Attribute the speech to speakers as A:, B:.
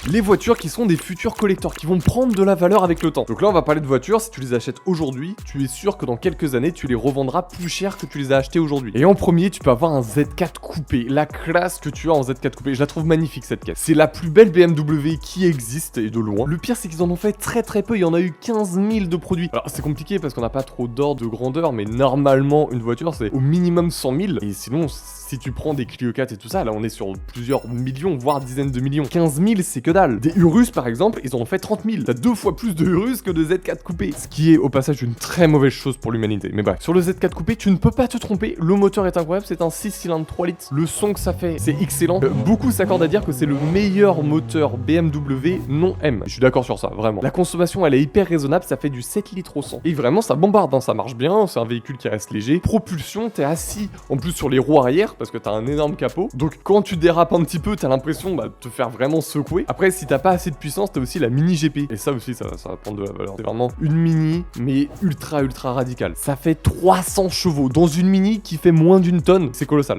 A: les voitures qui sont des futurs collecteurs, qui vont prendre de la valeur avec le temps. Donc là, on va parler de voitures, si tu les achètes aujourd'hui, tu es sûr que dans quelques années, tu les revendras plus cher que tu les as achetées aujourd'hui. Et en premier, tu peux avoir un Z4 coupé, la classe que tu as en Z4 coupé. Je la trouve magnifique cette caisse. C'est la plus belle BMW qui existe, et de loin. Le pire, c'est qu'ils en ont fait très peu, il y en a eu 15 000 de produits. Alors c'est compliqué parce qu'on n'a pas trop d'ordre de grandeur, mais normalement, une voiture, c'est au minimum 100 000. Et sinon, si tu prends des Clio 4 et tout ça, là on est sur plusieurs millions, voire dizaines de millions. 15 000, c'est que dalle. Des Urus par exemple, ils en ont fait 30 000. T'as 2 fois plus de Urus que de Z4 coupé. Ce qui est au passage une très mauvaise chose pour l'humanité. Mais bref, sur le Z4 coupé, tu ne peux pas te tromper. Le moteur est incroyable, c'est un 6 cylindres 3 litres. Le son que ça fait, c'est excellent. Beaucoup s'accordent à dire que c'est le meilleur moteur BMW non M. Je suis d'accord sur ça, vraiment. La consommation, elle est hyper raisonnable, ça fait du 7 litres au 100. Et vraiment, ça bombarde, hein, ça marche bien, c'est un véhicule qui reste léger. Propulsion, t'es assis en plus sur les roues arrière parce que t'as un énorme capot. Donc quand tu dérapes un petit peu, t'as l'impression de te faire vraiment secouer. Après, si t'as pas assez de puissance, t'as aussi la mini GP. Et ça aussi, ça va prendre de la valeur. C'est vraiment une mini, mais ultra radicale. Ça fait 300 chevaux dans une mini qui fait moins d'une tonne. C'est colossal.